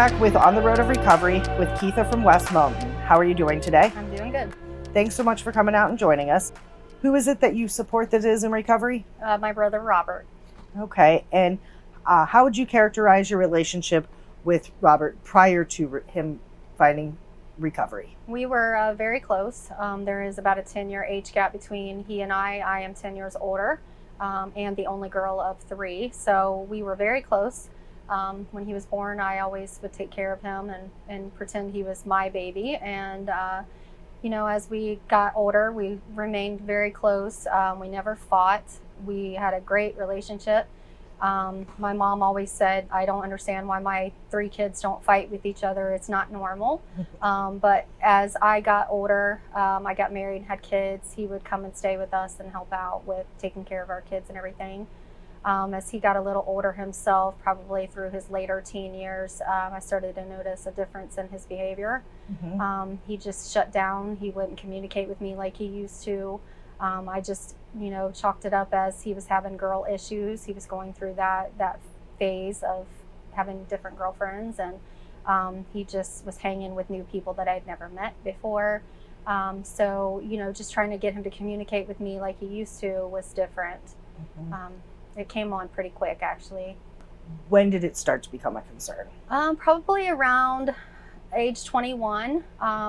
back with On the Road of Recovery with Keitha from West Mountain. How are you doing today? I'm doing good. Thanks so much for coming out and joining us. Who is it that you support that is in recovery? My brother Robert. Okay, and how would you characterize your relationship with Robert prior to him finding recovery? We were very close. There is about a 10-year age gap between he and I. I am 10 years older and the only girl of 3. So we were very close. When he was born, I always would take care of him and pretend he was my baby. And, as we got older, we remained very close. We never fought. We had a great relationship. My mom always said, I don't understand why my 3 kids don't fight with each other. It's not normal. But as I got older, I got married and had kids, he would come and stay with us and help out with taking care of our kids and everything. As he got a little older himself, probably through his later teen years, I started to notice a difference in his behavior. He just shut down. He wouldn't communicate with me like he used to. I just, chalked it up as he was having girl issues. He was going through that phase of having different girlfriends, and he just was hanging with new people that I'd never met before. So, just trying to get him to communicate with me like he used to was different. It came on pretty quick, actually. When did it start to become a concern? Probably around age 21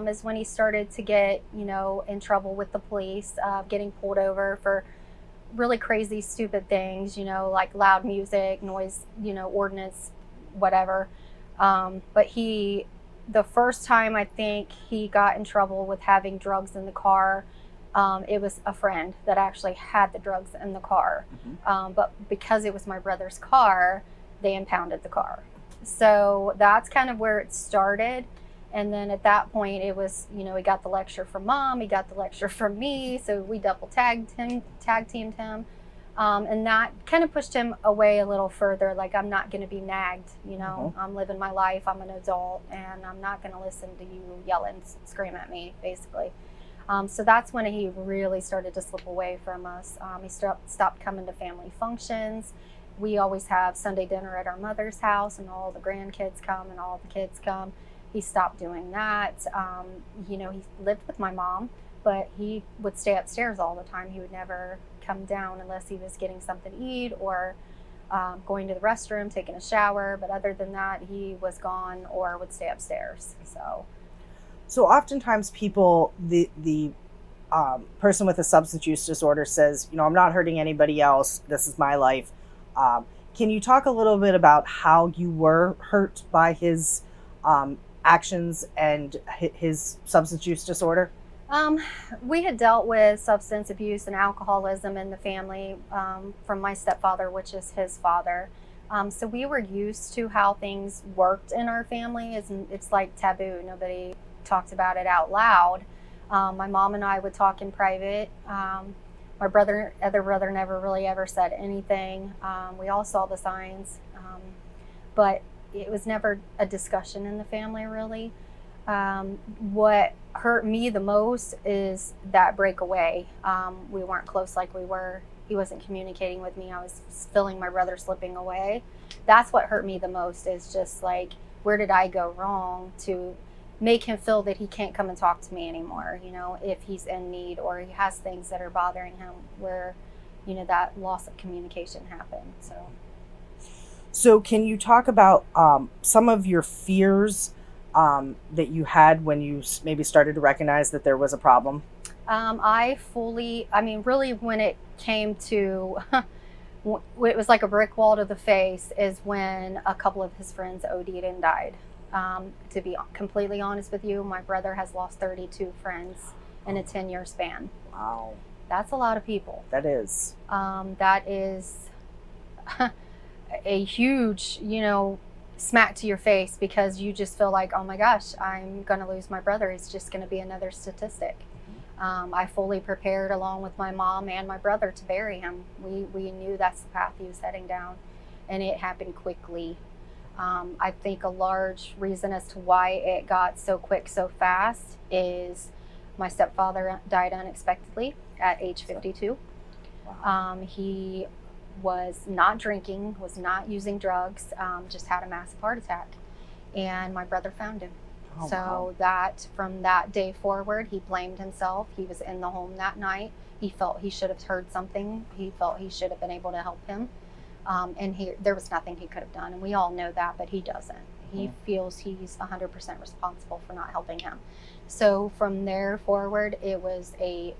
is when he started to get, in trouble with the police, getting pulled over for really crazy, stupid things, like loud music, noise, ordinance, whatever. But the first time I think he got in trouble with having drugs in the car, it was a friend that actually had the drugs in the car. But because it was my brother's car, they impounded the car. So that's kind of where it started. And then at that point, it was, he got the lecture from mom, he got the lecture from me. So we double tag teamed him. And that kind of pushed him away a little further. Like, I'm not going to be nagged, I'm living my life. I'm an adult and I'm not going to listen to you yell and scream at me, basically. So that's when he really started to slip away from us. He stopped coming to family functions. We always have Sunday dinner at our mother's house, and all the grandkids come and all the kids come. He stopped doing that. He lived with my mom, but he would stay upstairs all the time. He would never come down unless he was getting something to eat or going to the restroom, taking a shower. But other than that, he was gone or would stay upstairs. So oftentimes people, the person with a substance use disorder says, I'm not hurting anybody else. This is my life. Can you talk a little bit about how you were hurt by his actions and his substance use disorder? We had dealt with substance abuse and alcoholism in the family from my stepfather, which is his father. So we were used to how things worked in our family. It's like taboo. Nobody talked about it out loud. My mom and I would talk in private. My other brother never really ever said anything. We all saw the signs, but it was never a discussion in the family, really. What hurt me the most is that breakaway. We weren't close like we were. He wasn't communicating with me. I was feeling my brother slipping away. That's what hurt me the most, is just like, where did I go wrong to make him feel that he can't come and talk to me anymore, if he's in need or he has things that are bothering him, where, that loss of communication happened. So can you talk about some of your fears that you had when you maybe started to recognize that there was a problem? Really when it came to, it was like a brick wall to the face, is when a couple of his friends OD'd and died. To be completely honest with you, my brother has lost 32 friends in a 10-year span. Wow. That's a lot of people. That is. That is a huge, smack to your face, because you just feel like, oh my gosh, I'm going to lose my brother. He's just going to be another statistic. I fully prepared, along with my mom and my brother, to bury him. We knew that's the path he was heading down, and it happened quickly. I think a large reason as to why it got so quick so fast is my stepfather died unexpectedly at age 52. Wow. He was not drinking, was not using drugs, just had a massive heart attack. and my brother found him. Oh, So wow. that from that day forward, he blamed himself. He was in the home that night. He felt he should have heard something. He felt he should have been able to help him. And there was nothing he could have done. And we all know that, but he doesn't. He feels he's 100% responsible for not helping him. So from there forward, it was a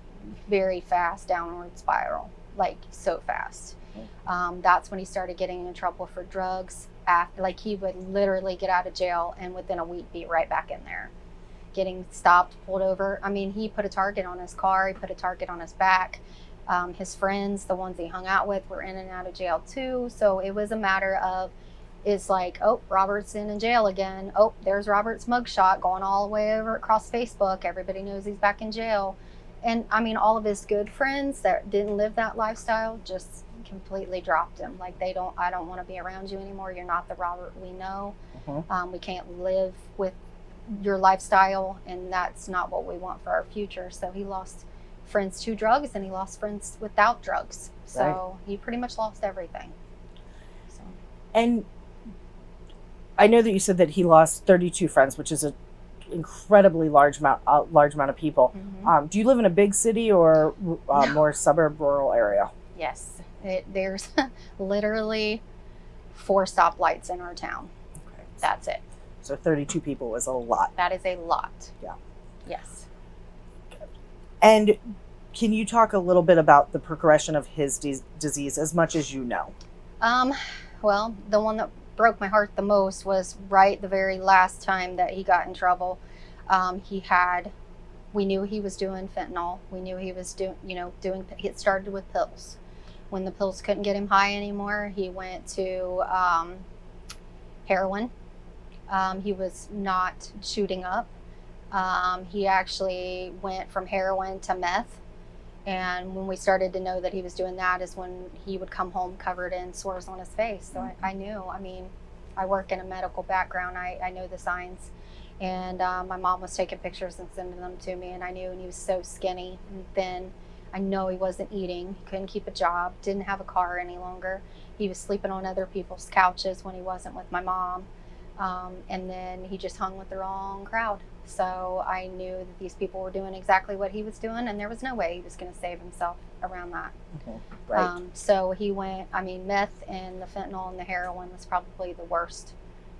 very fast downward spiral, like so fast. That's when he started getting in trouble for drugs. After, like, he would literally get out of jail and within a week be right back in there, getting stopped, pulled over. I mean, he put a target on his car. He put a target on his back. His friends, the ones he hung out with, were in and out of jail too. So it was a matter of, it's like, oh, Robert's in jail again. Oh, there's Robert's mugshot going all the way over across Facebook. Everybody knows he's back in jail. And I mean, all of his good friends that didn't live that lifestyle just completely dropped him. Like, I don't want to be around you anymore. You're not the Robert we know. We can't live with your lifestyle, and that's not what we want for our future. So he lost friends to drugs, and he lost friends without drugs. So Right. he pretty much lost everything. So. And I know that you said that he lost 32 friends, which is an incredibly large amount of people. Do you live in a big city or more suburb, rural area? Yes, there's literally 4 stoplights in our town. Okay. That's it. So 32 people is a lot. That is a lot. Yeah. Yes. And can you talk a little bit about the progression of his disease as much as you know? Well, the one that broke my heart the most was right the very last time that he got in trouble. We knew he was doing fentanyl. We knew he was it started with pills. When the pills couldn't get him high anymore, he went to heroin. He was not shooting up. He actually went from heroin to meth. And when we started to know that he was doing that is when he would come home covered in sores on his face. So I knew. I mean, I work in a medical background. I know the signs. And my mom was taking pictures and sending them to me, and I knew. And he was so skinny and thin. I know he wasn't eating. He couldn't keep a job. Didn't have a car any longer. He was sleeping on other people's couches when he wasn't with my mom. And then he just hung with the wrong crowd. So I knew that these people were doing exactly what he was doing, and there was no way he was going to save himself around that. Right. So he went, meth and the fentanyl and the heroin was probably the worst.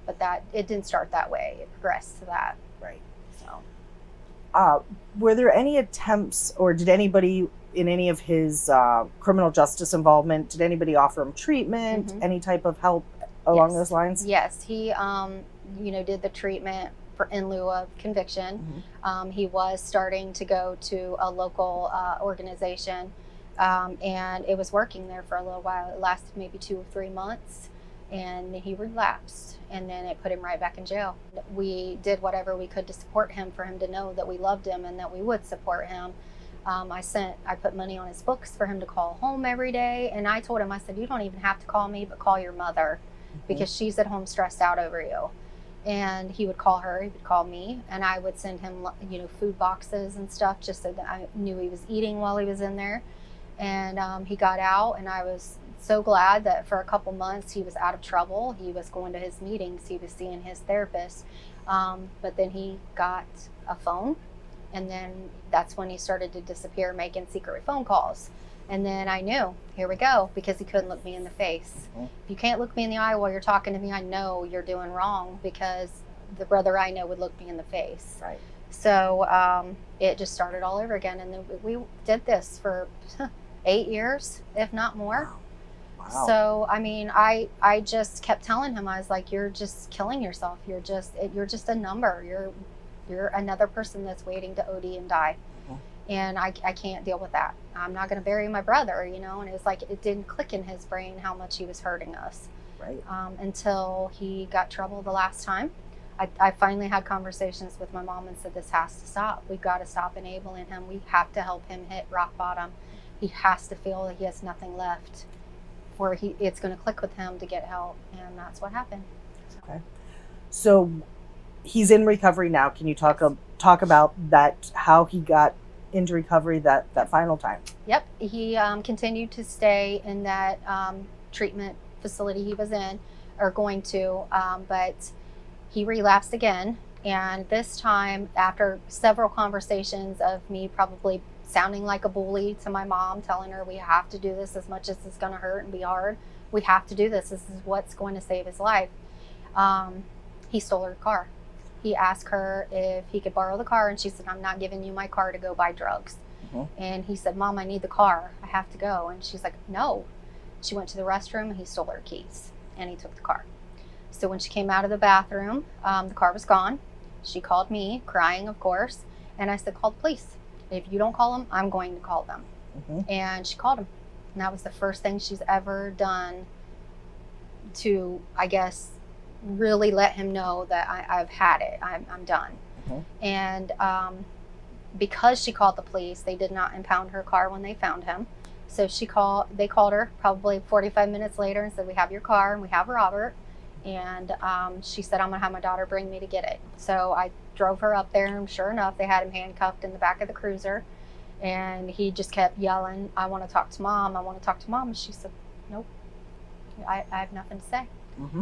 But it didn't start that way. It progressed to that. Right. So. Were there any attempts, or did anybody in any of his criminal justice involvement, did anybody offer him treatment, any type of help along those lines? Yes, he, did the treatment in lieu of conviction. He was starting to go to a local organization, and it was working there for a little while. It lasted maybe 2 or 3 months, and he relapsed, and then it put him right back in jail. We did whatever we could to support him, for him to know that we loved him and that we would support him. I put money on his books for him to call home every day, and I told him, I said, you don't even have to call me, but call your mother, because she's at home stressed out over you. And he would call her, he would call me, and I would send him, food boxes and stuff, just so that I knew he was eating while he was in there. And he got out, and I was so glad that for a couple months he was out of trouble. He was going to his meetings, he was seeing his therapist. But then he got a phone, and then that's when he started to disappear, making secret phone calls. And then I knew, here we go, because he couldn't look me in the face. If you can't look me in the eye while you're talking to me, I know you're doing wrong, because the brother I know would look me in the face. Right. So it just started all over again. And then we did this for 8 years, if not more. Wow. So, I just kept telling him, I was like, you're just killing yourself. You're just a number. You're another person that's waiting to OD and die. And I can't deal with that. I'm not going to bury my brother, and it was like, it didn't click in his brain how much he was hurting us. Right. Until he got trouble the last time. I finally had conversations with my mom and said, this has to stop. We've got to stop enabling him. We have to help him hit rock bottom. He has to feel that he has nothing left, where it's going to click with him to get help. And that's what happened. Okay. So he's in recovery now. Can you talk about that, how he got into recovery that final time? Yep. He continued to stay in that treatment facility he was in, or going to, but He relapsed again. And this time, after several conversations of me probably sounding like a bully to my mom, telling her we have to do this as much as it's going to hurt and be hard. We have to do this. This is what's going to save his life. He stole her car. He asked her if he could borrow the car, and she said, I'm not giving you my car to go buy drugs. And he said, Mom, I need the car. I have to go. And she's like, no. She went to the restroom, and he stole her keys, and he took the car. So when she came out of the bathroom, the car was gone. She called me, crying, of course. And I said, call the police. If you don't call them, I'm going to call them. And she called him. And that was the first thing she's ever done to, I guess, really let him know that I've had it. I'm done. And because she called the police, they did not impound her car when they found him. So they called her probably 45 minutes later and said, we have your car and we have Robert. And she said, I'm going to have my daughter bring me to get it. So I drove her up there, and sure enough, they had him handcuffed in the back of the cruiser. And he just kept yelling, I want to talk to Mom. I want to talk to Mom. And she said, nope, I have nothing to say.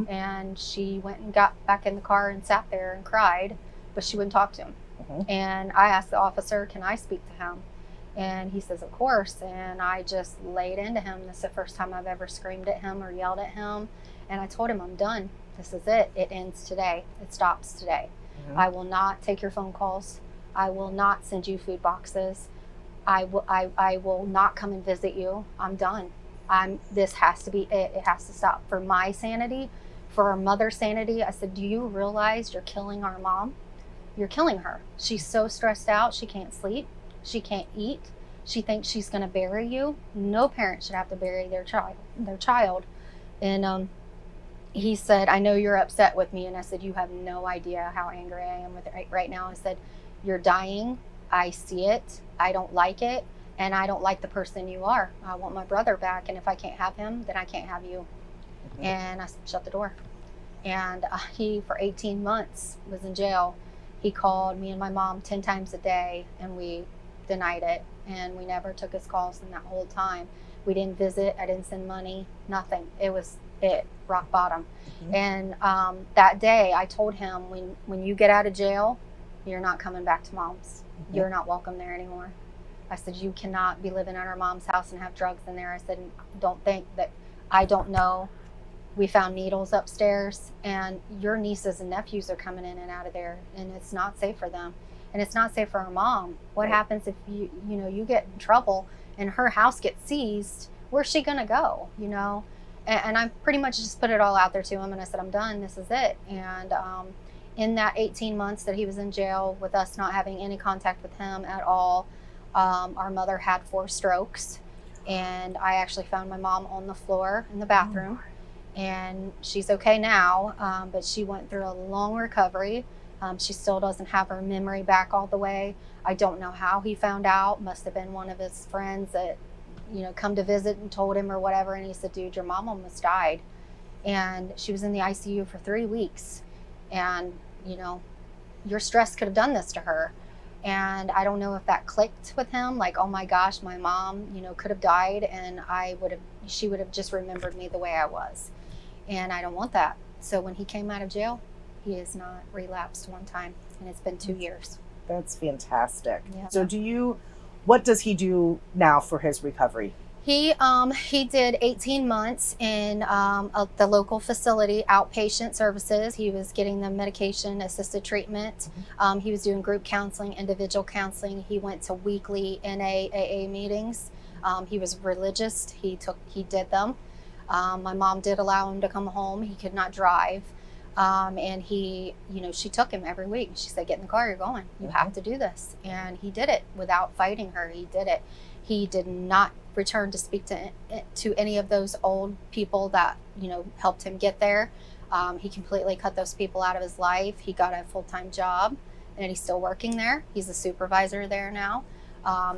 And she went and got back in the car and sat there and cried, but she wouldn't talk to him. And I asked the officer, can I speak to him? And he says, of course. And I just laid into him. This is the first time I've ever screamed at him or yelled at him. And I told him, I'm done. This is it. It ends today. It stops today. I will not take your phone calls. I will not send you food boxes. I will not come and visit you. I'm done. This has to be it. It has to stop. For my sanity, for our mother's sanity, I said, do you realize you're killing our mom? You're killing her. She's so stressed out. She can't sleep. She can't eat. She thinks she's going to bury you. No parent should have to bury their child. And he said, I know you're upset with me. And I said, you have no idea how angry I am with it right now. I said, you're dying. I see it. I don't like it. And I don't like the person you are. I want my brother back. And if I can't have him, then I can't have you. And I shut the door. And he, for 18 months, was in jail. He called me and my mom 10 times a day, and we denied it. And we never took his calls in that whole time. We didn't visit. I didn't send money. Nothing. It was rock bottom. And that day I told him, when you get out of jail, you're not coming back to Mom's. You're not welcome there anymore. I said, you cannot be living at our mom's house and have drugs in there. I said, don't think that I don't know. We found needles upstairs, and your nieces and nephews are coming in and out of there, and it's not safe for them. And it's not safe for our mom. What happens if you get in trouble and her house gets seized? Where's she gonna go? And I pretty much just put it all out there to him, and I said, I'm done. This is it. And in that 18 months that he was in jail, with us not having any contact with him at all, our mother had 4 strokes, and I actually found my mom on the floor in the bathroom. And she's okay now, but she went through a long recovery. She still doesn't have her memory back all the way. I don't know how he found out. Must have been one of his friends that come to visit and told him or whatever. And he said, dude, your mom almost died. And she was in the ICU for 3 weeks. And, your stress could have done this to her. And I don't know if that clicked with him, like, oh my gosh, my mom, could have died, and she would have just remembered me the way I was. And I don't want that. So when he came out of jail, he has not relapsed one time, and it's been 2 years. That's fantastic. Yeah. So what does he do now for his recovery? He did 18 months in the local facility, outpatient services. He was getting the medication assisted treatment. He was doing group counseling, individual counseling. He went to weekly NAAA meetings. He was religious. He did them. My mom did allow him to come home. He could not drive. And she took him every week. She said, get in the car, you're going. You have to do this. And he did it without fighting her. He did it. He did not return to speak to any of those old people that, helped him get there. He completely cut those people out of his life. He got a full-time job, and he's still working there. He's a supervisor there now.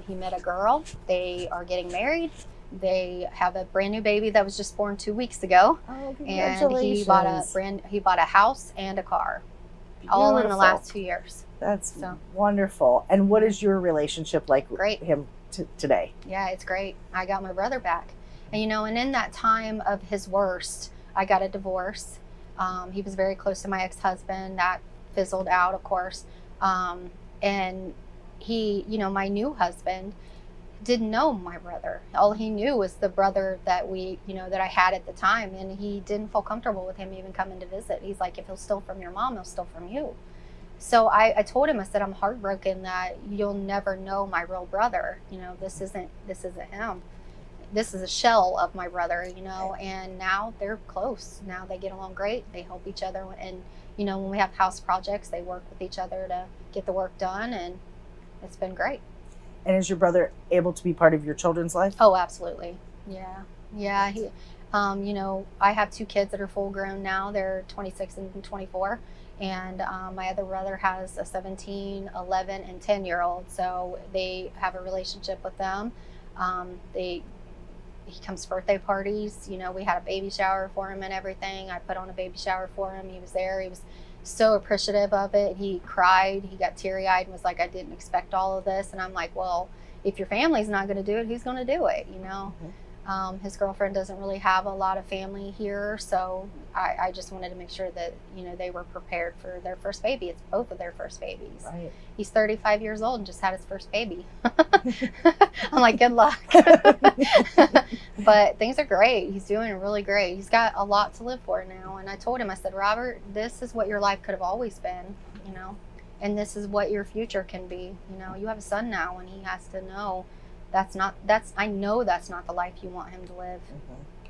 He met a girl. They are getting married. They have a brand new baby that was just born 2 weeks ago. Oh, congratulations. And he bought a house and a car. Beautiful. All in the last 2 years. That's wonderful. And what is your relationship like Great. with him today? Yeah, it's great. I got my brother back. And and in that time of his worst, I got a divorce. He was very close to my ex-husband. That fizzled out, of course. And he, my new husband didn't know my brother. All he knew was the brother that that I had at the time. And he didn't feel comfortable with him even coming to visit. He's like, if he'll steal from your mom, he'll steal from you. So I told him, I said, I'm heartbroken that you'll never know my real brother. This isn't him. This is a shell of my brother, and now they're close. Now they get along great. They help each other. And, when we have house projects, they work with each other to get the work done. And it's been great. And is your brother able to be part of your children's life? Oh, absolutely. Yeah. Yeah. He, I have 2 kids that are full grown now. They're 26 and 24. And my other brother has a 17, 11, and 10-year-old. So they have a relationship with them. He comes to birthday parties. We had a baby shower for him and everything. I put on a baby shower for him. He was there. He was so appreciative of it. He cried. He got teary-eyed and was like, I didn't expect all of this. And I'm like, well, if your family's not going to do it, who's going to do it? His girlfriend doesn't really have a lot of family here, so I just wanted to make sure that they were prepared for their first baby. It's both of their first babies. Right. He's 35 years old and just had his first baby. I'm like, good luck. But things are great. He's doing really great. He's got a lot to live for now. And I told him, I said, Robert, this is what your life could have always been, and this is what your future can be. You have a son now, and he has to know I know that's not the life you want him to live.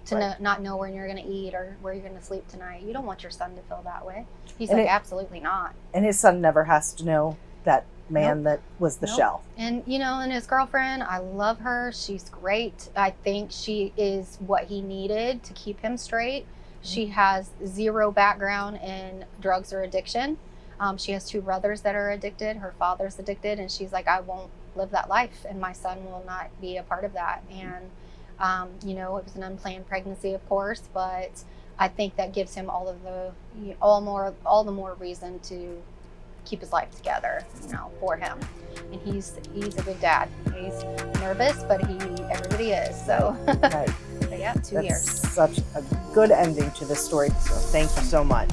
To not know where you're going to eat or where you're going to sleep tonight. You don't want your son to feel that way. He's absolutely not. And his son never has to know that man that was the shell. And, and his girlfriend, I love her. She's great. I think she is what he needed to keep him straight. She has 0 background in drugs or addiction. She has 2 brothers that are addicted. Her father's addicted. And she's like, I won't live that life, and my son will not be a part of that. And it was an unplanned pregnancy, of course, but I think that gives him all the more reason to keep his life together, for him. And he's a good dad. He's nervous, but everybody is. So, right. But yeah, 2 years. That's such a good ending to this story. So thank you so much.